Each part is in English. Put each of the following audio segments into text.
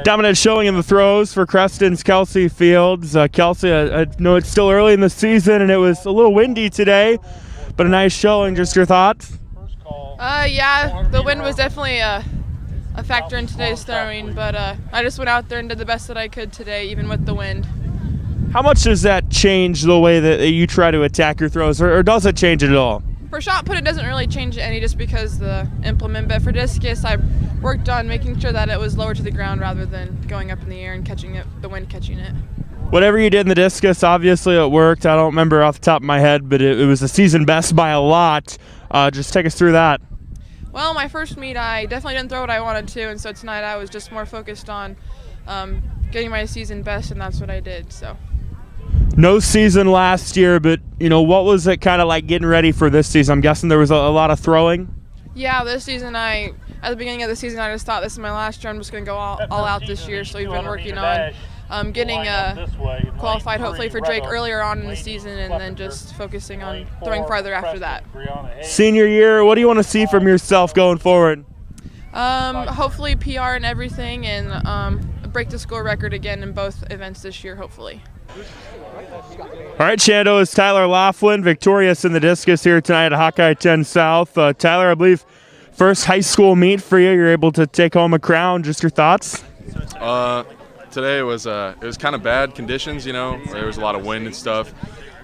Dominant showing in the throws for Creston's Kelsey Fields. Kelsey, I know it's still early in the season and it was a little windy today, but a nice showing. Just your thoughts? Yeah, the wind was definitely a factor in today's throwing, but I just went out there and did the best that I could today, even with the wind. How much does that change the way that you try to attack your throws, or does it change it at all? For shot put, it doesn't really change any just because the implement, but for discus, I worked on making sure that it was lower to the ground rather than going up in the air and catching it, the wind catching it. Whatever you did in the discus, obviously it worked. I don't remember off the top of my head, but it was a season best by a lot. Just take us through that. Well, my first meet, I definitely didn't throw what I wanted to, and so tonight I was just more focused on getting my season best, and that's what I did. So. No season last year, but what was it kind of like getting ready for this season? I'm guessing there was a lot of throwing. Yeah, this season at the beginning of the season, I just thought this is my last year. I'm just going to go all out this year. So we've been working on getting qualified, hopefully for Drake earlier on in the season, and then just focusing on throwing farther after that. Senior year, what do you want to see from yourself going forward? Hopefully PR and everything, and break the school record again in both events this year, hopefully. All right, Shando, is Tyler Laughlin victorious in the discus here tonight at Hawkeye 10 South. Tyler, I believe first high school meet for you. You're able to take home a crown. Just your thoughts? Today it was kind of bad conditions. There was a lot of wind and stuff.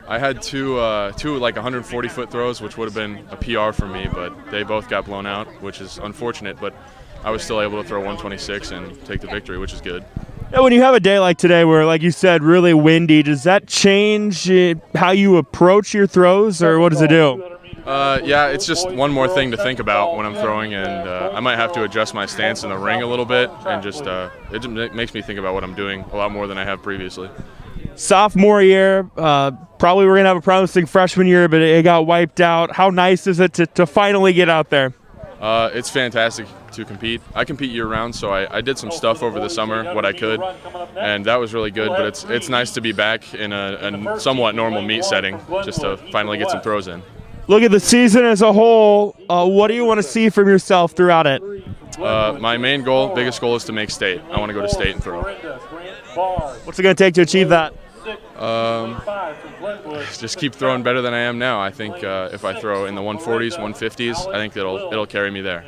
I had two like 140-foot throws, which would have been a PR for me, but they both got blown out, which is unfortunate. But I was still able to throw 126 and take the victory, which is good. Yeah, when you have a day like today where, like you said, really windy, does that change how you approach your throws, or what does it do? Yeah, it's just one more thing to think about when I'm throwing, and I might have to adjust my stance in the ring a little bit, and just it makes me think about what I'm doing a lot more than I have previously. Sophomore year, probably we're going to have a promising freshman year, but it got wiped out. How nice is it to finally get out there? It's fantastic to compete. I compete year-round, so I did some stuff over the summer, what I could, and that was really good, but it's nice to be back in a somewhat normal meet setting, just to finally get some throws in. Look at the season as a whole. What do you want to see from yourself throughout it? My main goal, biggest goal, is to make state. I want to go to state and throw. What's it going to take to achieve that? Just keep throwing better than I am now. I think if I throw in the 140s, 150s, I think it'll carry me there.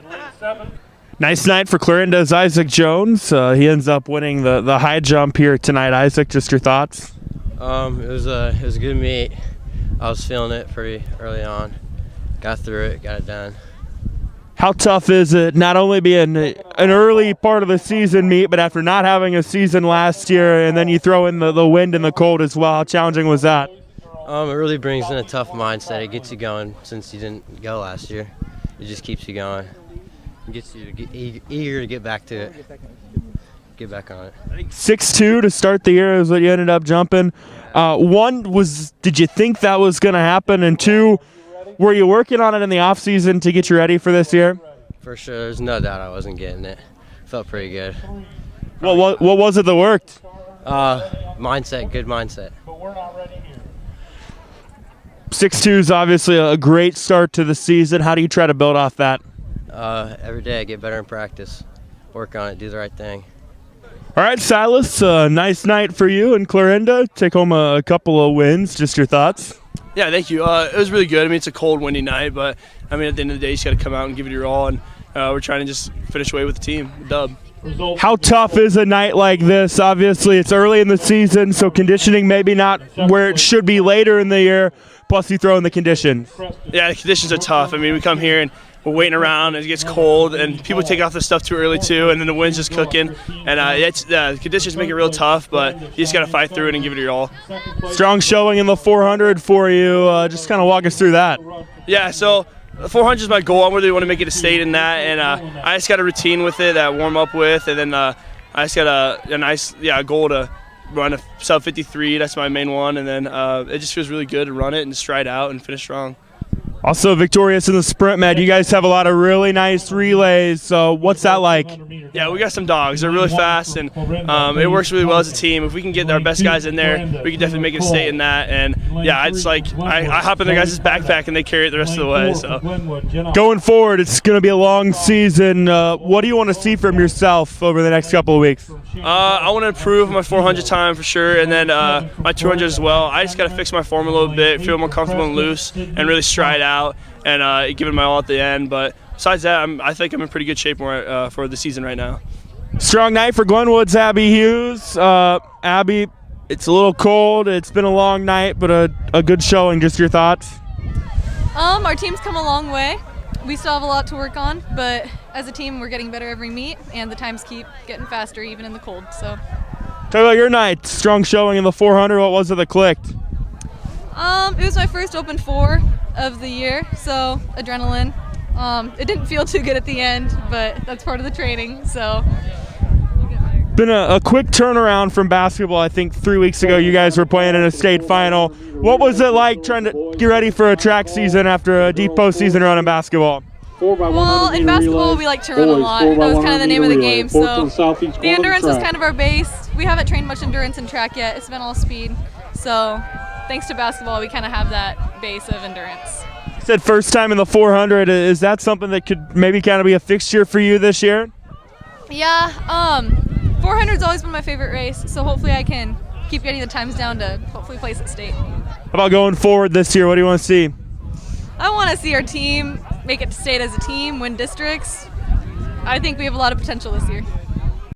Nice night for Clarinda's Isaac Jones. He ends up winning the high jump here tonight. Isaac, just your thoughts? It was a good meet. I was feeling it pretty early on. Got through it, got it done. How tough is it not only being an early part of the season meet, but after not having a season last year, and then you throw in the wind and the cold as well? How challenging was that? It really brings in a tough mindset. It gets you going since you didn't go last year. It just keeps you going. It gets you eager to get back to it. Get back on it. I think 6'2" to start the year is what you ended up jumping. One was, did you think that was going to happen? And two, were you working on it in the off season to get you ready for this year? For sure, there's no doubt I wasn't getting it. Felt pretty good. What was it that worked? Mindset, good mindset. 6'2" is obviously a great start to the season. How do you try to build off that? Every day I get better in practice. Work on it, do the right thing. All right, Silas, nice night for you and Clarinda. Take home a couple of wins. Just your thoughts? Yeah, thank you. It was really good. I mean, it's a cold, windy night, but at the end of the day, you just got to come out and give it your all, and we're trying to just finish away with the team, dub. How tough is a night like this? Obviously, it's early in the season, so conditioning maybe not where it should be later in the year, plus you throw in the conditions. Yeah, the conditions are tough. I mean, we come here and we're waiting around, and it gets cold, and people take off the stuff too early too, and then the wind's just cooking, and the conditions make it real tough, but you just got to fight through it and give it your all. Strong showing in the 400 for you. Just kind of walk us through that. Yeah, so the 400 is my goal. I really want to make it a state in that, and I just got a routine with it that I warm up with, and then I just got a nice goal to run a sub 53. That's my main one, and then it just feels really good to run it and stride out and finish strong. Also victorious in the sprint, Matt. You guys have a lot of really nice relays. So what's that like? Yeah, we got some dogs. They're really fast, and it works really well as a team. If we can get our best guys in there, we can definitely make a state in that. And yeah, it's like I hop in their guys' backpack and they carry it the rest of the way. So going forward, it's going to be a long season. What do you want to see from yourself over the next couple of weeks? I want to improve my 400 time for sure, and then my 200 as well. I just got to fix my form a little bit, feel more comfortable and loose, and really stride out and give it my all at the end. But besides that, I think I'm in pretty good shape for the season right now. Strong night for Glenwood's Abbey Hughes. Abby, it's a little cold. It's been a long night, but a good showing. Just your thoughts? Our team's come a long way. We still have a lot to work on, but as a team, we're getting better every meet, and the times keep getting faster even in the cold. So, talk about your night. Strong showing in the 400. What was it that clicked? It was my first Open 4 of the year, so adrenaline. It didn't feel too good at the end, but that's part of the training. So, been a quick turnaround from basketball. I think 3 weeks ago you guys were playing in a state final. What was it like trying to get ready for a track season after a deep postseason run in basketball? Well, in basketball we like to run a lot. That was kind of the name of the game. So the endurance was kind of our base. We haven't trained much endurance in track yet. It's been all speed. So thanks to basketball, we kind of have that base of endurance. You said first time in the 400. Is that something that could maybe kind of be a fixture for you this year? Yeah, 400's always been my favorite race, so hopefully I can keep getting the times down to hopefully place at state. How about going forward this year? What do you want to see? I want to see our team make it to state as a team, win districts. I think we have a lot of potential this year.